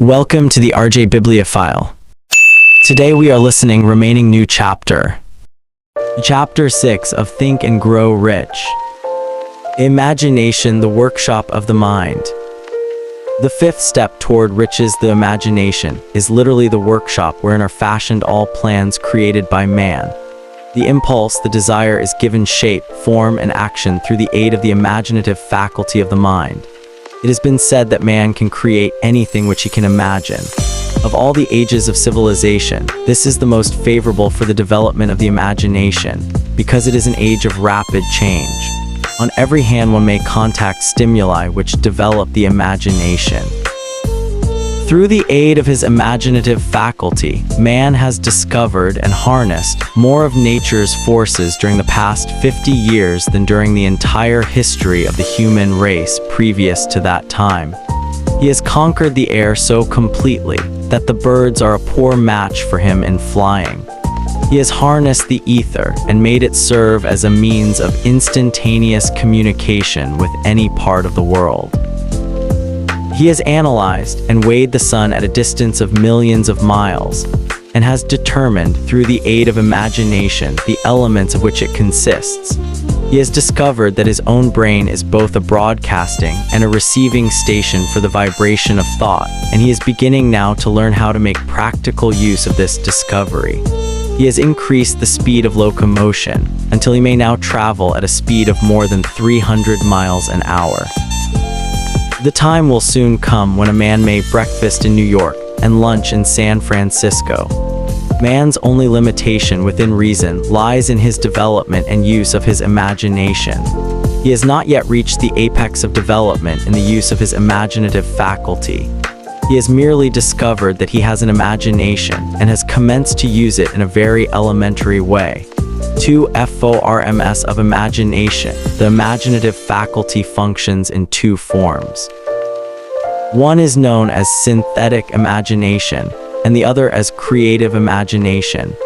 Welcome to the RJ Bibliophile. Today we are listening remaining new chapter. Chapter 6 of Think and Grow Rich. Imagination, the workshop of the mind. The fifth step toward riches, the imagination, is literally the workshop wherein are fashioned all plans created by man. The impulse, the desire, is given shape, form, and action through the aid of the imaginative faculty of the mind. It has been said that man can create anything which he can imagine. Of all the ages of civilization, this is the most favorable for the development of the imagination, because it is an age of rapid change. On every hand one may contact stimuli which develop the imagination. Through the aid of his imaginative faculty, man has discovered and harnessed more of nature's forces during the past 50 years than during the entire history of the human race previous to that time. He has conquered the air so completely that the birds are a poor match for him in flying. He has harnessed the ether and made it serve as a means of instantaneous communication with any part of the world. He has analyzed and weighed the sun at a distance of millions of miles, and has determined, through the aid of imagination, the elements of which it consists. He has discovered that his own brain is both a broadcasting and a receiving station for the vibration of thought, and he is beginning now to learn how to make practical use of this discovery. He has increased the speed of locomotion until he may now travel at a speed of more than 300 miles an hour. The time will soon come when a man may breakfast in New York and lunch in San Francisco. Man's only limitation within reason lies in his development and use of his imagination. He has not yet reached the apex of development in the use of his imaginative faculty. He has merely discovered that he has an imagination and has commenced to use it in a very elementary way. 2 forms of imagination. The imaginative faculty functions in two forms. One is known as synthetic imagination, and the other as creative imagination.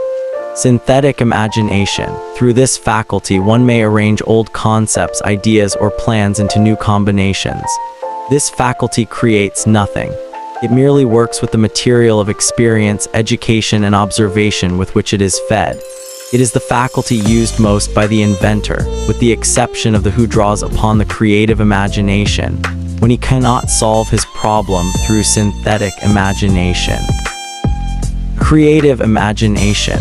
Synthetic imagination. Through this faculty, one may arrange old concepts, ideas, or plans into new combinations. This faculty creates nothing. It merely works with the material of experience, education, and observation with which it is fed. It is the faculty used most by the inventor, with the exception of the who draws upon the creative imagination, when he cannot solve his problem through synthetic imagination. Creative imagination.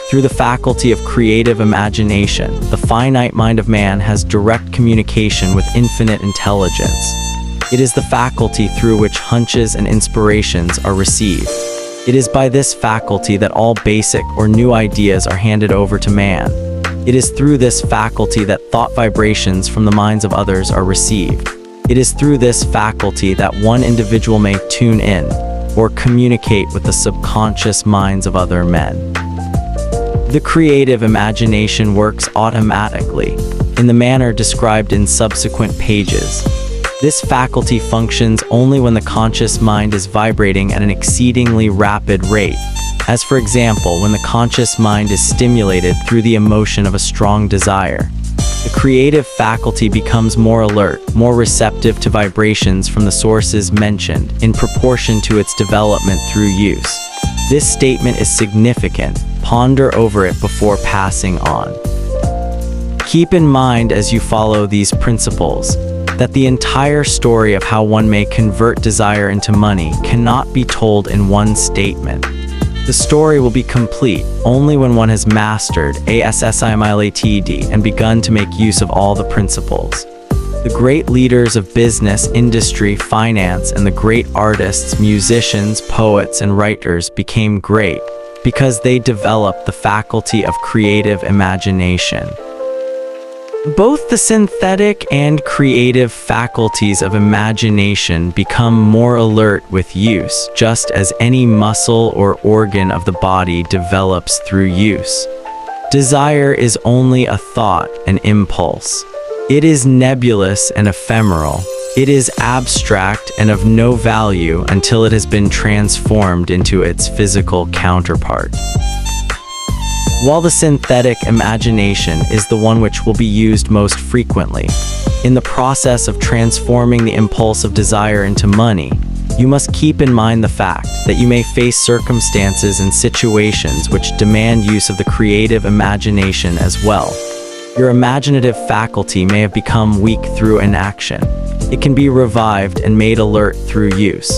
Through the faculty of creative imagination, the finite mind of man has direct communication with infinite intelligence. It is the faculty through which hunches and inspirations are received. It is by this faculty that all basic or new ideas are handed over to man. It is through this faculty that thought vibrations from the minds of others are received. It is through this faculty that one individual may tune in or communicate with the subconscious minds of other men. The creative imagination works automatically, in the manner described in subsequent pages. This faculty functions only when the conscious mind is vibrating at an exceedingly rapid rate, as for example when the conscious mind is stimulated through the emotion of a strong desire. The creative faculty becomes more alert, more receptive to vibrations from the sources mentioned, in proportion to its development through use. This statement is significant. Ponder over it before passing on. Keep in mind as you follow these principles, that the entire story of how one may convert desire into money cannot be told in one statement. The story will be complete only when one has mastered ASSIMILATED and begun to make use of all the principles. The great leaders of business, industry, finance, and the great artists, musicians, poets, and writers became great because they developed the faculty of creative imagination. Both the synthetic and creative faculties of imagination become more alert with use, just as any muscle or organ of the body develops through use. Desire is only a thought, an impulse. It is nebulous and ephemeral. It is abstract and of no value until it has been transformed into its physical counterpart. While the synthetic imagination is the one which will be used most frequently, in the process of transforming the impulse of desire into money, you must keep in mind the fact that you may face circumstances and situations which demand use of the creative imagination as well. Your imaginative faculty may have become weak through inaction. It can be revived and made alert through use.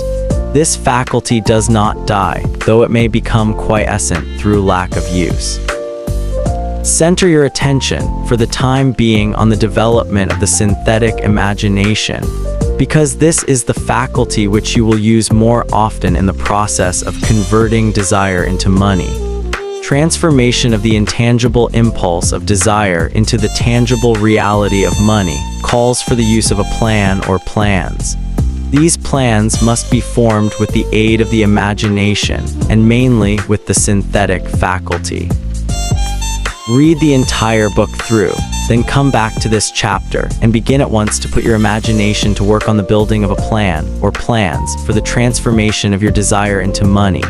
This faculty does not die, though it may become quiescent through lack of use. Center your attention, for the time being, on the development of the synthetic imagination, because this is the faculty which you will use more often in the process of converting desire into money. Transformation of the intangible impulse of desire into the tangible reality of money calls for the use of a plan or plans. These plans must be formed with the aid of the imagination, and mainly with the synthetic faculty. Read the entire book through, then come back to this chapter and begin at once to put your imagination to work on the building of a plan or plans for the transformation of your desire into money.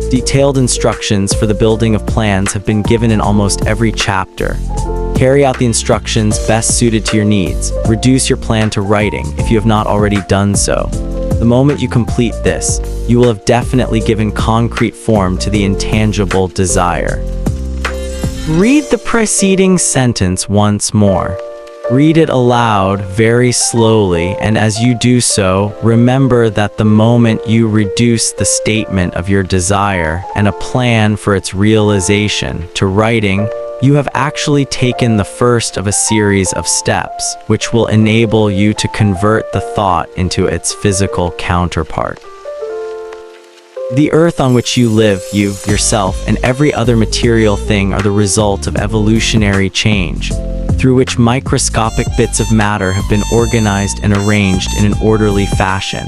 Detailed instructions for the building of plans have been given in almost every chapter. Carry out the instructions best suited to your needs. Reduce your plan to writing if you have not already done so. The moment you complete this, you will have definitely given concrete form to the intangible desire. Read the preceding sentence once more. Read it aloud very slowly, and as you do so, remember that the moment you reduce the statement of your desire and a plan for its realization to writing, you have actually taken the first of a series of steps, which will enable you to convert the thought into its physical counterpart. The earth on which you live, you, yourself, and every other material thing are the result of evolutionary change, through which microscopic bits of matter have been organized and arranged in an orderly fashion.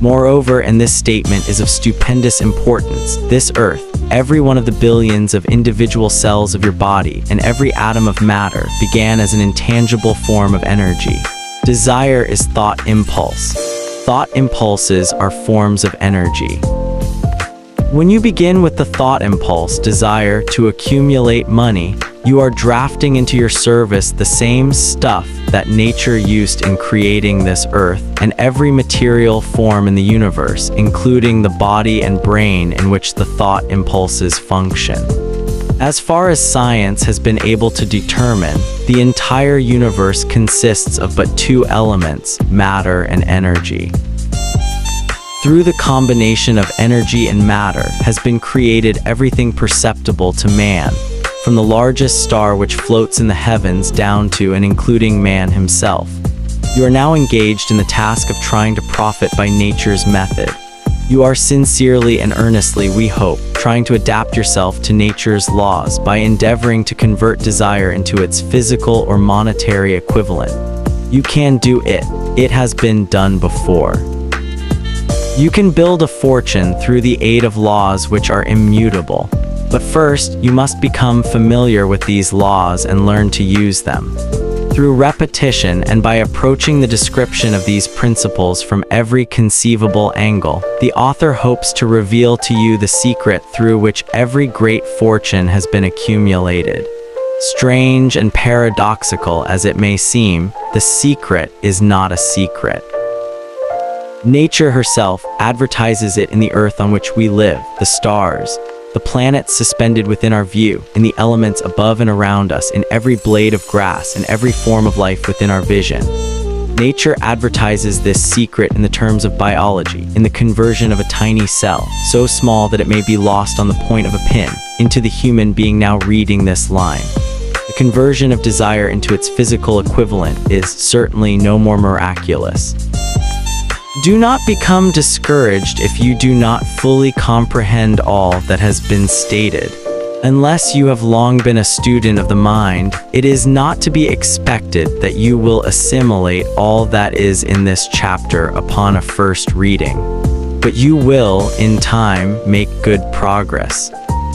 Moreover, and this statement is of stupendous importance, this earth, every one of the billions of individual cells of your body, and every atom of matter began as an intangible form of energy. Desire is thought impulse. Thought impulses are forms of energy. When you begin with the thought impulse, desire, to accumulate money, you are drafting into your service the same stuff that nature used in creating this earth and every material form in the universe, including the body and brain in which the thought impulses function. As far as science has been able to determine, the entire universe consists of but two elements, matter and energy. Through the combination of energy and matter has been created everything perceptible to man, from the largest star which floats in the heavens down to and including man himself. You are now engaged in the task of trying to profit by nature's method. You are sincerely and earnestly, we hope, trying to adapt yourself to nature's laws by endeavoring to convert desire into its physical or monetary equivalent. You can do it. It has been done before. You can build a fortune through the aid of laws which are immutable. But first, you must become familiar with these laws and learn to use them. Through repetition and by approaching the description of these principles from every conceivable angle, the author hopes to reveal to you the secret through which every great fortune has been accumulated. Strange and paradoxical as it may seem, the secret is not a secret. Nature herself advertises it in the earth on which we live, the stars, the planets suspended within our view, in the elements above and around us, in every blade of grass and every form of life within our vision. Nature advertises this secret in the terms of biology, in the conversion of a tiny cell, so small that it may be lost on the point of a pin, into the human being now reading this line. The conversion of desire into its physical equivalent is certainly no more miraculous. Do not become discouraged if you do not fully comprehend all that has been stated. Unless you have long been a student of the mind, it is not to be expected that you will assimilate all that is in this chapter upon a first reading. But you will, in time, make good progress.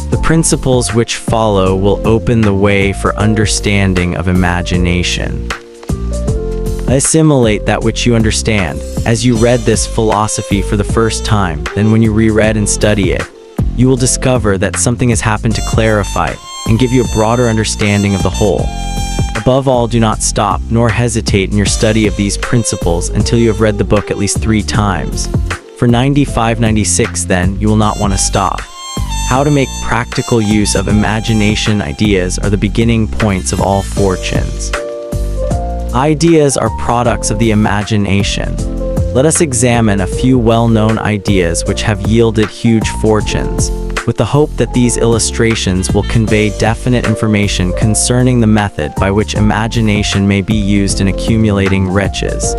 The principles which follow will open the way for understanding of imagination. Assimilate that which you understand. As you read this philosophy for the first time, then when you reread and study it, you will discover that something has happened to clarify it and give you a broader understanding of the whole. Above all, do not stop nor hesitate in your study of these principles until you have read the book at least 3 times. For 95-96 then, you will not want to stop. How to make practical use of imagination ideas are the beginning points of all fortunes. Ideas are products of the imagination. Let us examine a few well-known ideas which have yielded huge fortunes, with the hope that these illustrations will convey definite information concerning the method by which imagination may be used in accumulating riches.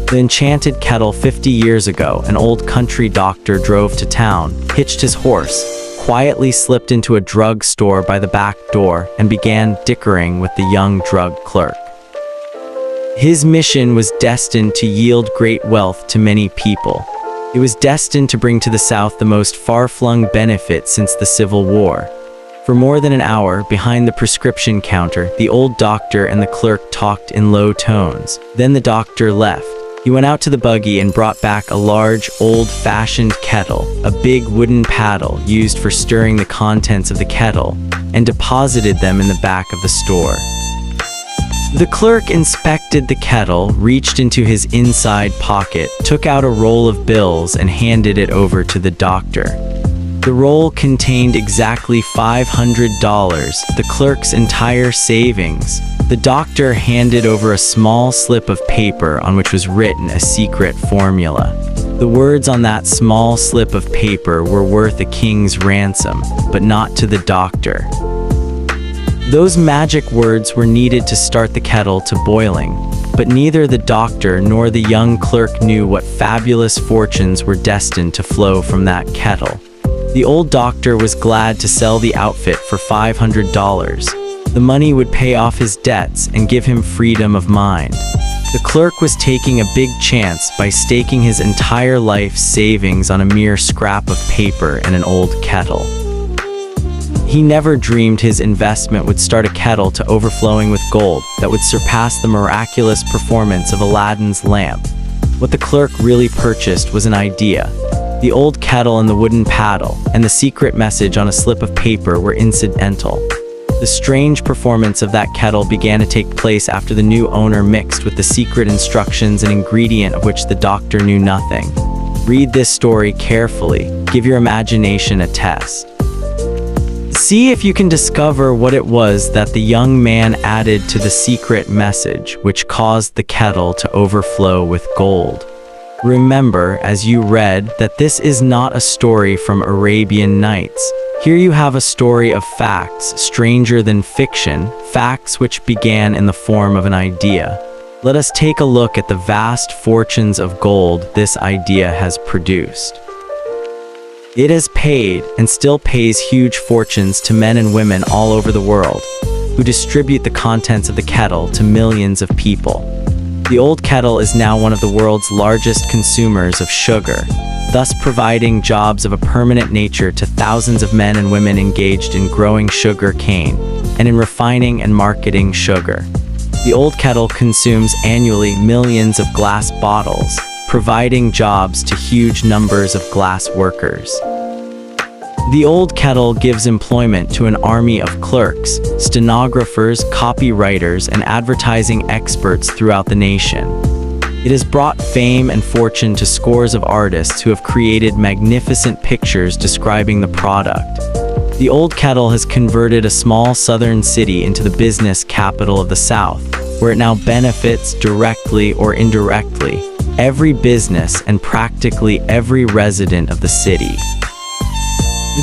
The enchanted kettle. 50 years ago, an old country doctor drove to town, hitched his horse, quietly slipped into a drug store by the back door, and began dickering with the young drug clerk. His mission was destined to yield great wealth to many people. It was destined to bring to the South the most far-flung benefit since the Civil War. For more than an hour, behind the prescription counter, the old doctor and the clerk talked in low tones. Then the doctor left. He went out to the buggy and brought back a large, old-fashioned kettle, a big wooden paddle used for stirring the contents of the kettle, and deposited them in the back of the store. The clerk inspected the kettle, reached into his inside pocket, took out a roll of bills and handed it over to the doctor. The roll contained exactly $500, the clerk's entire savings. The doctor handed over a small slip of paper on which was written a secret formula. The words on that small slip of paper were worth a king's ransom, but not to the doctor. Those magic words were needed to start the kettle to boiling, but neither the doctor nor the young clerk knew what fabulous fortunes were destined to flow from that kettle. The old doctor was glad to sell the outfit for $500. The money would pay off his debts and give him freedom of mind. The clerk was taking a big chance by staking his entire life's savings on a mere scrap of paper and an old kettle. He never dreamed his investment would start a kettle to overflowing with gold that would surpass the miraculous performance of Aladdin's lamp. What the clerk really purchased was an idea. The old kettle and the wooden paddle, and the secret message on a slip of paper were incidental. The strange performance of that kettle began to take place after the new owner mixed with the secret instructions an ingredient of which the doctor knew nothing. Read this story carefully. Give your imagination a test. See if you can discover what it was that the young man added to the secret message which caused the kettle to overflow with gold. Remember, as you read, that this is not a story from Arabian Nights. Here you have a story of facts stranger than fiction, facts which began in the form of an idea. Let us take a look at the vast fortunes of gold this idea has produced. It has paid, and still pays, huge fortunes to men and women all over the world, who distribute the contents of the kettle to millions of people. The old kettle is now one of the world's largest consumers of sugar, thus providing jobs of a permanent nature to thousands of men and women engaged in growing sugar cane and in refining and marketing sugar. The old kettle consumes annually millions of glass bottles, providing jobs to huge numbers of glass workers. The old kettle gives employment to an army of clerks, stenographers, copywriters, and advertising experts throughout the nation. It has brought fame and fortune to scores of artists who have created magnificent pictures describing the product. The old kettle has converted a small southern city into the business capital of the South, where it now benefits directly or indirectly every business and practically every resident of the city.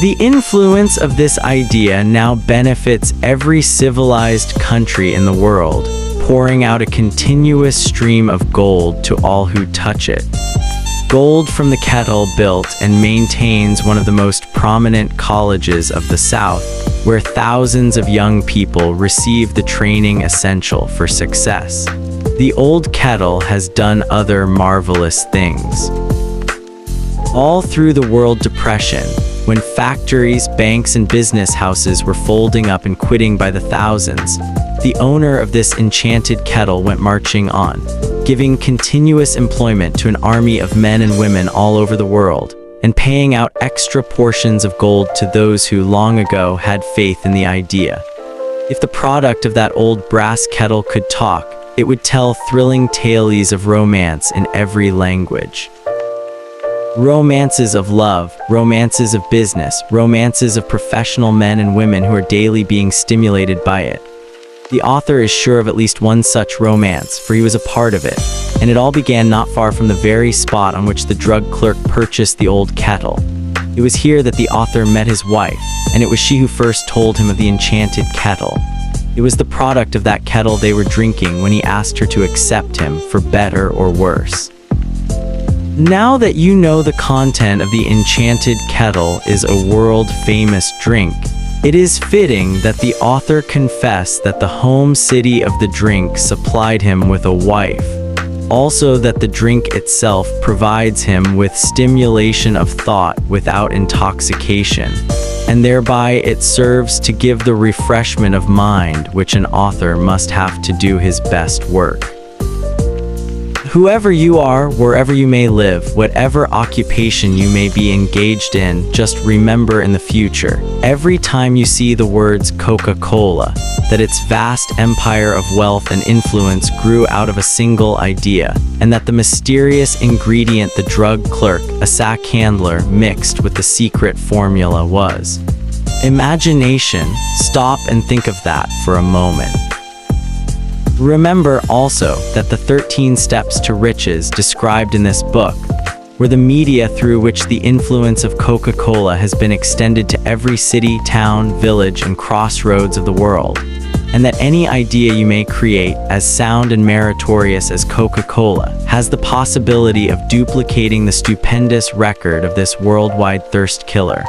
The influence of this idea now benefits every civilized country in the world, pouring out a continuous stream of gold to all who touch it. Gold from the kettle built and maintains one of the most prominent colleges of the South, where thousands of young people receive the training essential for success. The old kettle has done other marvelous things. All through the World Depression, when factories, banks, and business houses were folding up and quitting by the thousands, the owner of this enchanted kettle went marching on, giving continuous employment to an army of men and women all over the world, and paying out extra portions of gold to those who long ago had faith in the idea. If the product of that old brass kettle could talk, it would tell thrilling tales of romance in every language. Romances of love, romances of business, romances of professional men and women who are daily being stimulated by it. The author is sure of at least one such romance, for he was a part of it, and it all began not far from the very spot on which the drug clerk purchased the old kettle. It was here that the author met his wife, and it was she who first told him of the enchanted kettle. It was the product of that kettle they were drinking when he asked her to accept him, for better or worse. Now that you know the content of the enchanted kettle is a world-famous drink, it is fitting that the author confess that the home city of the drink supplied him with a wife. Also that the drink itself provides him with stimulation of thought without intoxication, and thereby it serves to give the refreshment of mind which an author must have to do his best work. Whoever you are, wherever you may live, whatever occupation you may be engaged in, just remember in the future, every time you see the words Coca-Cola, that its vast empire of wealth and influence grew out of a single idea, and that the mysterious ingredient the drug clerk, a sack handler, mixed with the secret formula was imagination. Stop and think of that for a moment. Remember also that the 13 steps to riches described in this book were the media through which the influence of Coca-Cola has been extended to every city, town, village, and crossroads of the world, and that any idea you may create, as sound and meritorious as Coca-Cola, has the possibility of duplicating the stupendous record of this worldwide thirst killer.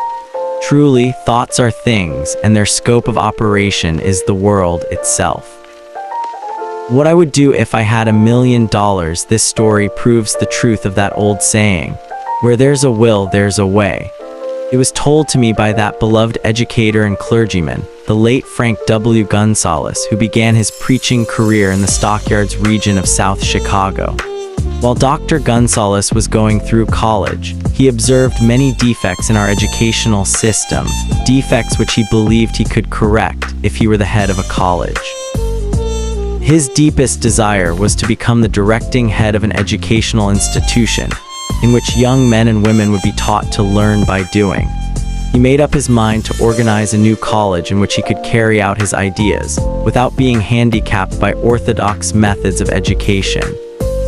Truly, thoughts are things, and their scope of operation is the world itself. What I would do if I had $1 million, this story proves the truth of that old saying, where there's a will, there's a way. It was told to me by that beloved educator and clergyman, the late Frank W. Gonzalez, who began his preaching career in the Stockyards region of South Chicago. While Dr. Gonzalez was going through college, he observed many defects in our educational system, defects which he believed he could correct if he were the head of a college. His deepest desire was to become the directing head of an educational institution, in which young men and women would be taught to learn by doing. He made up his mind to organize a new college in which he could carry out his ideas, without being handicapped by orthodox methods of education.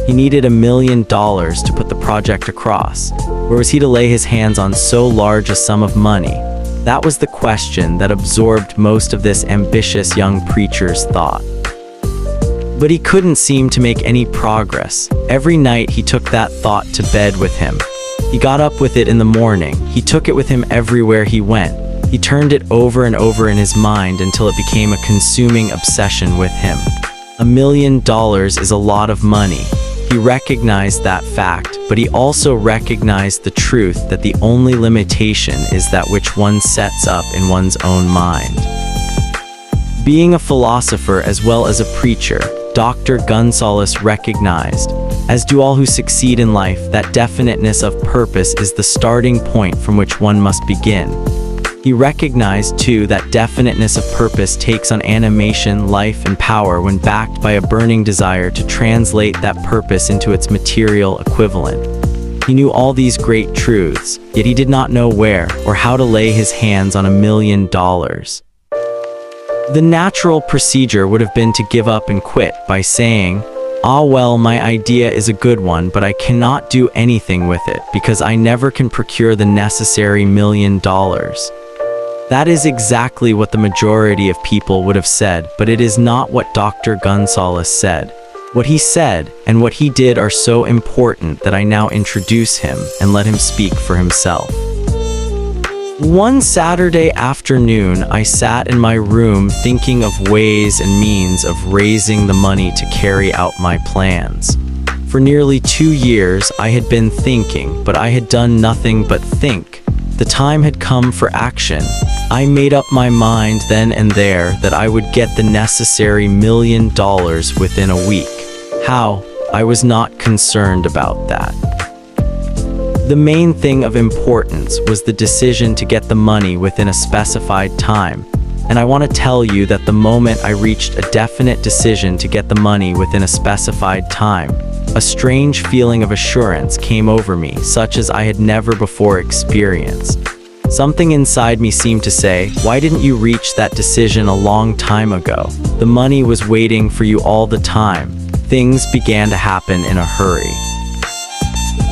He needed $1 million to put the project across. Where was he to lay his hands on so large a sum of money? That was the question that absorbed most of this ambitious young preacher's thought. But he couldn't seem to make any progress. Every night he took that thought to bed with him. He got up with it in the morning. He took it with him everywhere he went. He turned it over and over in his mind until it became a consuming obsession with him. $1 million is a lot of money. He recognized that fact, but he also recognized the truth that the only limitation is that which one sets up in one's own mind. Being a philosopher as well as a preacher, Dr. Gonzalez recognized, as do all who succeed in life, that definiteness of purpose is the starting point from which one must begin. He recognized, too, that definiteness of purpose takes on animation, life, and power when backed by a burning desire to translate that purpose into its material equivalent. He knew all these great truths, yet he did not know where or how to lay his hands on $1 million. The natural procedure would have been to give up and quit by saying, "Ah well, my idea is a good one, but I cannot do anything with it because I never can procure the necessary $1 million." That is exactly what the majority of people would have said, but it is not what Dr. Gonzalez said. What he said and what he did are so important that I now introduce him and let him speak for himself. One Saturday afternoon, I sat in my room thinking of ways and means of raising the money to carry out my plans. For nearly 2 years, I had been thinking, but I had done nothing but think. The time had come for action. I made up my mind then and there that I would get the necessary $1 million within a week. How? I was not concerned about that. The main thing of importance was the decision to get the money within a specified time. and I want to tell you that the moment I reached a definite decision to get the money within a specified time, a strange feeling of assurance came over me, such as I had never before experienced. Something inside me seemed to say, "Why didn't you reach that decision a long time ago? The money was waiting for you all the time." Things began to happen in a hurry.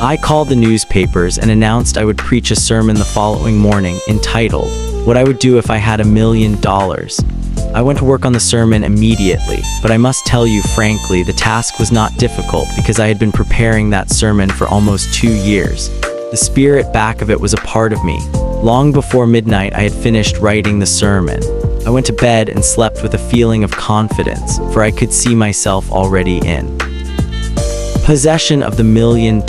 I called the newspapers and announced I would preach a sermon the following morning entitled, "What I Would Do If I Had $1 Million." I went to work on the sermon immediately, but I must tell you frankly, the task was not difficult because I had been preparing that sermon for almost 2 years. The spirit back of it was a part of me. Long before midnight, I had finished writing the sermon. I went to bed and slept with a feeling of confidence, for I could see myself already in possession of the $1 million.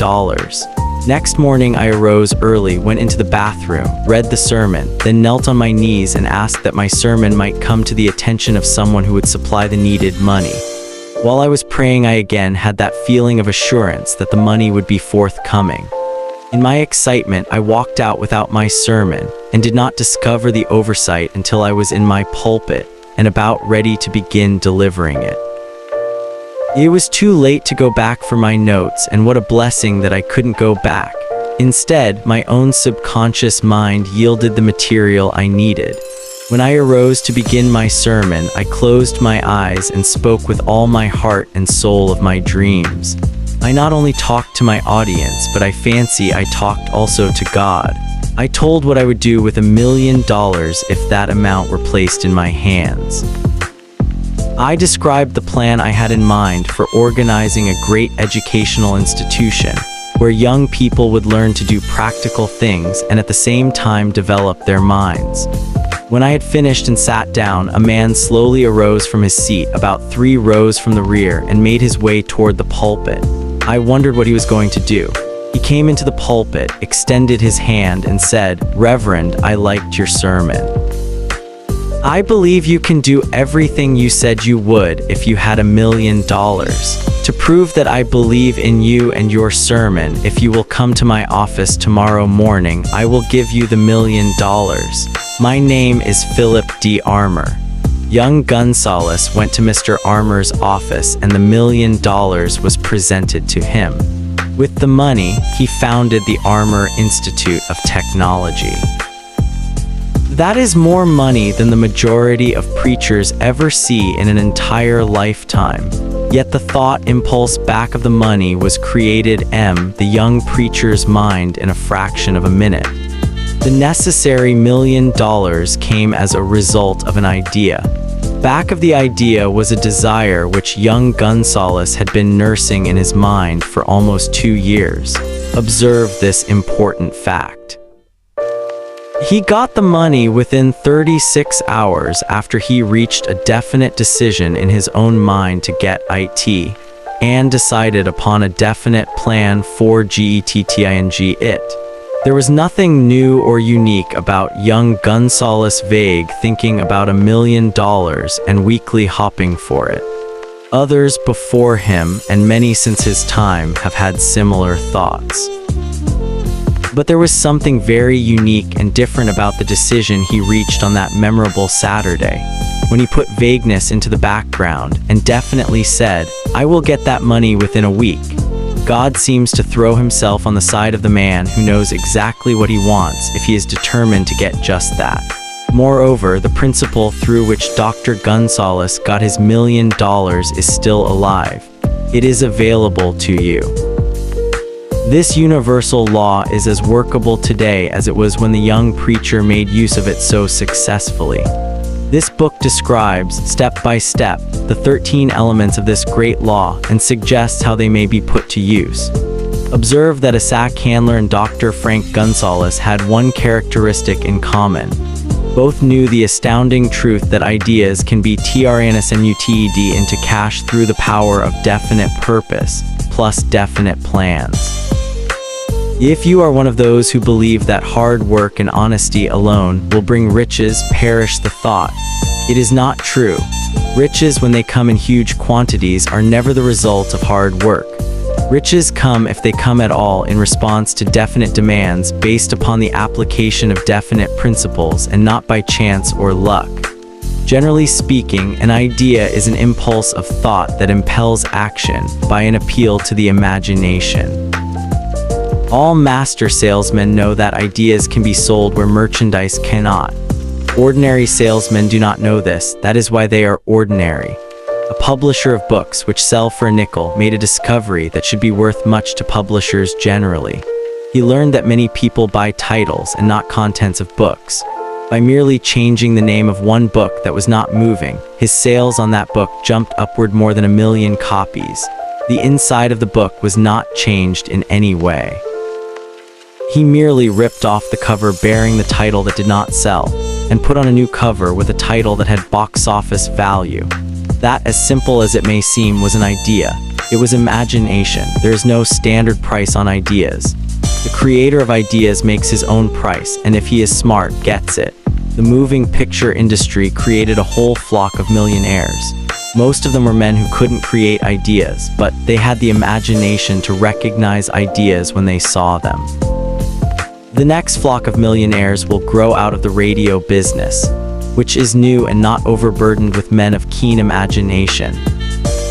Next morning, I arose early, went into the bathroom, read the sermon, then knelt on my knees and asked that my sermon might come to the attention of someone who would supply the needed money. While I was praying, I again had that feeling of assurance that the money would be forthcoming. In my excitement, I walked out without my sermon and did not discover the oversight until I was in my pulpit and about ready to begin delivering it. It was too late to go back for my notes, and what a blessing that I couldn't go back. Instead, my own subconscious mind yielded the material I needed. When I arose to begin my sermon, I closed my eyes and spoke with all my heart and soul of my dreams. I not only talked to my audience, but I fancy I talked also to God. I told what I would do with $1 million if that amount were placed in my hands. I described the plan I had in mind for organizing a great educational institution where young people would learn to do practical things and at the same time develop their minds. When I had finished and sat down, a man slowly arose from his seat about 3 rows from the rear and made his way toward the pulpit. I wondered what he was going to do. He came into the pulpit, extended his hand, and said, "Reverend, I liked your sermon. I believe you can do everything you said you would if you had $1 million. To prove that I believe in you and your sermon, if you will come to my office tomorrow morning, I will give you the $1 million. My name is Philip D. Armour." Young Gonzalez went to Mr. Armour's office and the $1 million was presented to him. With the money, he founded the Armour Institute of Technology. That is more money than the majority of preachers ever see in an entire lifetime. Yet the thought impulse back of the money was created the young preacher's mind in a fraction of a minute. The necessary $1 million came as a result of an idea. Back of the idea was a desire which young Gonzalez had been nursing in his mind for almost 2 years. Observe this important fact. He got the money within 36 hours after he reached a definite decision in his own mind to get it, and decided upon a definite plan for it. There was nothing new or unique about young Gonzalez vague thinking about $1 million and weekly hopping for it. Others before him, and many since his time, have had similar thoughts. But there was something very unique and different about the decision he reached on that memorable Saturday, when he put vagueness into the background and definitely said, "I will get that money within a week." God seems to throw himself on the side of the man who knows exactly what he wants if he is determined to get just that. Moreover, the principle through which Dr. Gonzalez got his $1 million is still alive. It is available to you. This universal law is as workable today as it was when the young preacher made use of it so successfully. This book describes, step by step, the 13 elements of this great law and suggests how they may be put to use. Observe that Isaac Handler and Dr. Frank Gonzalez had one characteristic in common. Both knew the astounding truth that ideas can be transmuted into cash through the power of definite purpose, plus definite plans. If you are one of those who believe that hard work and honesty alone will bring riches, perish the thought. It is not true. Riches, when they come in huge quantities, are never the result of hard work. Riches come, if they come at all, in response to definite demands based upon the application of definite principles and not by chance or luck. Generally speaking, an idea is an impulse of thought that impels action by an appeal to the imagination. All master salesmen know that ideas can be sold where merchandise cannot. Ordinary salesmen do not know this, that is why they are ordinary. A publisher of books which sell for a nickel made a discovery that should be worth much to publishers generally. He learned that many people buy titles and not contents of books. By merely changing the name of one book that was not moving, his sales on that book jumped upward more than 1 million copies. The inside of the book was not changed in any way. He merely ripped off the cover bearing the title that did not sell, and put on a new cover with a title that had box office value. That, as simple as it may seem, was an idea. It was imagination. There is no standard price on ideas. The creator of ideas makes his own price, and if he is smart, gets it. The moving picture industry created a whole flock of millionaires. Most of them were men who couldn't create ideas, but they had the imagination to recognize ideas when they saw them. The next flock of millionaires will grow out of the radio business, which is new and not overburdened with men of keen imagination.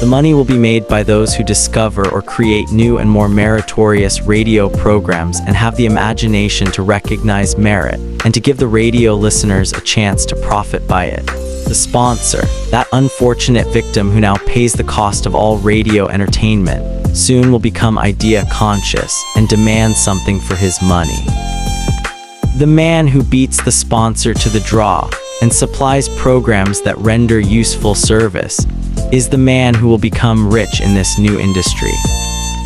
The money will be made by those who discover or create new and more meritorious radio programs and have the imagination to recognize merit and to give the radio listeners a chance to profit by it. The sponsor, that unfortunate victim who now pays the cost of all radio entertainment, soon will become idea conscious and demand something for his money. The man who beats the sponsor to the draw and supplies programs that render useful service is the man who will become rich in this new industry.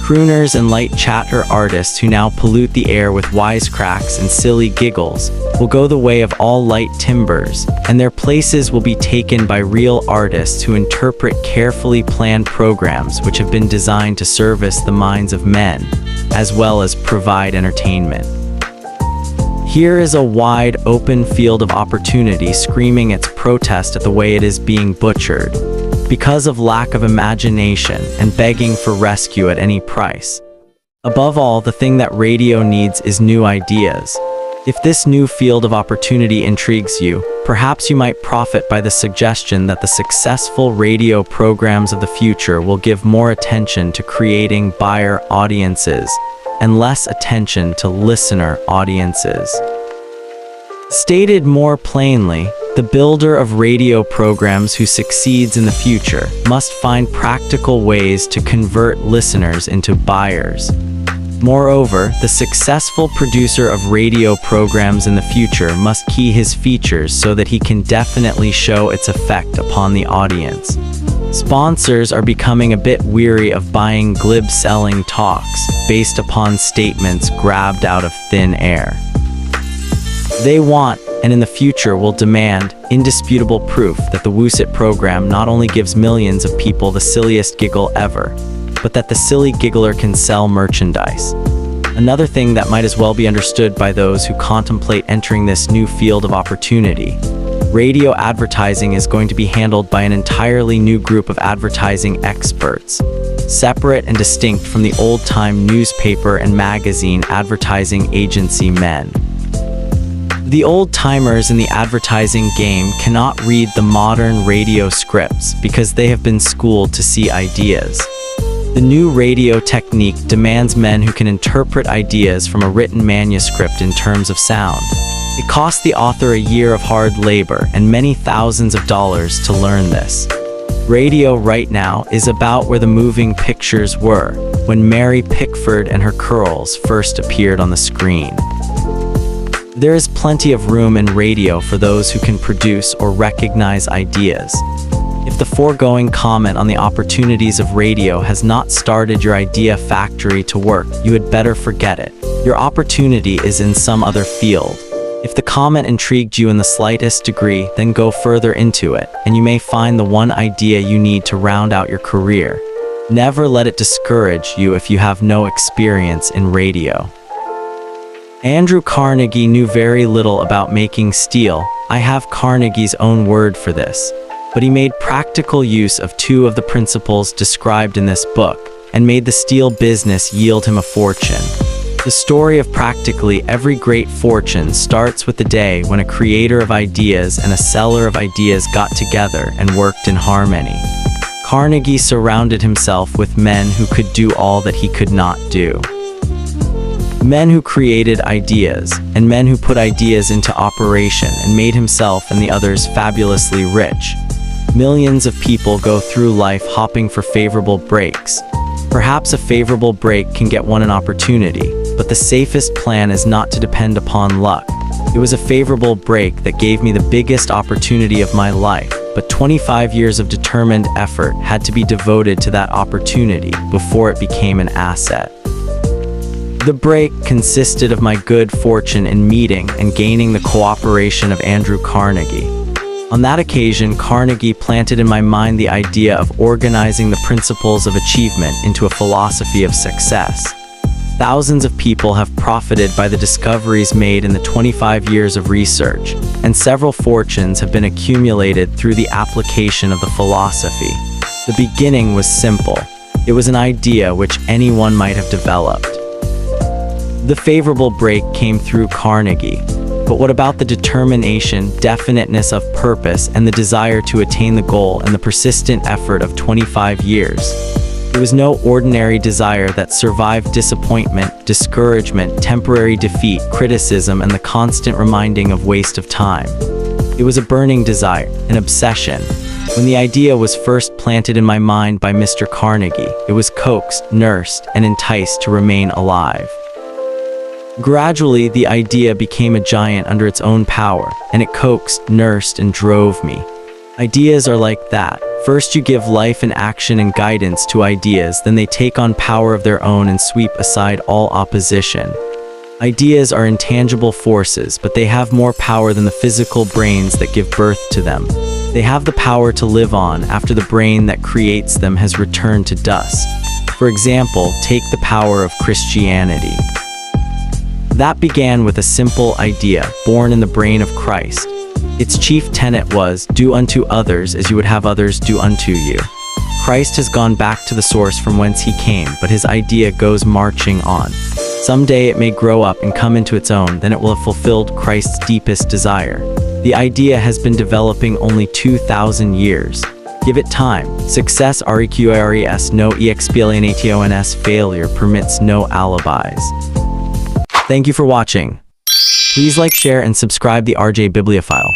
Crooners and light chatter artists who now pollute the air with wisecracks and silly giggles will go the way of all light timbers, and their places will be taken by real artists who interpret carefully planned programs which have been designed to service the minds of men, as well as provide entertainment. Here is a wide, open field of opportunity screaming its protest at the way it is being butchered, because of lack of imagination and begging for rescue at any price. Above all, the thing that radio needs is new ideas. If this new field of opportunity intrigues you, perhaps you might profit by the suggestion that the successful radio programs of the future will give more attention to creating buyer audiences and less attention to listener audiences. Stated more plainly, the builder of radio programs who succeeds in the future must find practical ways to convert listeners into buyers. Moreover, the successful producer of radio programs in the future must key his features so that he can definitely show its effect upon the audience. Sponsors are becoming a bit weary of buying glib selling talks based upon statements grabbed out of thin air. They want, and in the future will demand, indisputable proof that the Woosit program not only gives millions of people the silliest giggle ever, but that the silly giggler can sell merchandise. Another thing that might as well be understood by those who contemplate entering this new field of opportunity: radio advertising is going to be handled by an entirely new group of advertising experts, separate and distinct from the old-time newspaper and magazine advertising agency men. The old-timers in the advertising game cannot read the modern radio scripts because they have been schooled to see ideas. The new radio technique demands men who can interpret ideas from a written manuscript in terms of sound. It cost the author a year of hard labor and many thousands of dollars to learn this. Radio right now is about where the moving pictures were when Mary Pickford and her curls first appeared on the screen. There is plenty of room in radio for those who can produce or recognize ideas. If the foregoing comment on the opportunities of radio has not started your idea factory to work, you had better forget it. Your opportunity is in some other field. If the comment intrigued you in the slightest degree, then go further into it, and you may find the one idea you need to round out your career. Never let it discourage you if you have no experience in radio. Andrew Carnegie knew very little about making steel. I have Carnegie's own word for this. But he made practical use of two of the principles described in this book, and made the steel business yield him a fortune. The story of practically every great fortune starts with the day when a creator of ideas and a seller of ideas got together and worked in harmony. Carnegie surrounded himself with men who could do all that he could not do. Men who created ideas, and men who put ideas into operation and made himself and the others fabulously rich. Millions of people go through life hopping for favorable breaks. Perhaps a favorable break can get one an opportunity, but the safest plan is not to depend upon luck. It was a favorable break that gave me the biggest opportunity of my life, but 25 years of determined effort had to be devoted to that opportunity before it became an asset. The break consisted of my good fortune in meeting and gaining the cooperation of Andrew Carnegie. On that occasion, Carnegie planted in my mind the idea of organizing the principles of achievement into a philosophy of success. Thousands of people have profited by the discoveries made in the 25 years of research, and several fortunes have been accumulated through the application of the philosophy. The beginning was simple. It was an idea which anyone might have developed. The favorable break came through Carnegie. But what about the determination, definiteness of purpose, and the desire to attain the goal and the persistent effort of 25 years? It was no ordinary desire that survived disappointment, discouragement, temporary defeat, criticism, and the constant reminding of waste of time. It was a burning desire, an obsession. When the idea was first planted in my mind by Mr. Carnegie, it was coaxed, nursed, and enticed to remain alive. Gradually, the idea became a giant under its own power, and it coaxed, nursed, and drove me. Ideas are like that. First you give life and action and guidance to ideas, then they take on power of their own and sweep aside all opposition. Ideas are intangible forces, but they have more power than the physical brains that give birth to them. They have the power to live on after the brain that creates them has returned to dust. For example, take the power of Christianity. That began with a simple idea, born in the brain of Christ. Its chief tenet was, do unto others as you would have others do unto you. Christ has gone back to the source from whence he came, but his idea goes marching on. Someday it may grow up and come into its own, then it will have fulfilled Christ's deepest desire. The idea has been developing only 2,000 years. Give it time. Success requires no explanations. Failure permits no alibis. Thank you for watching. Please like, share, and subscribe the RJ Bibliophile.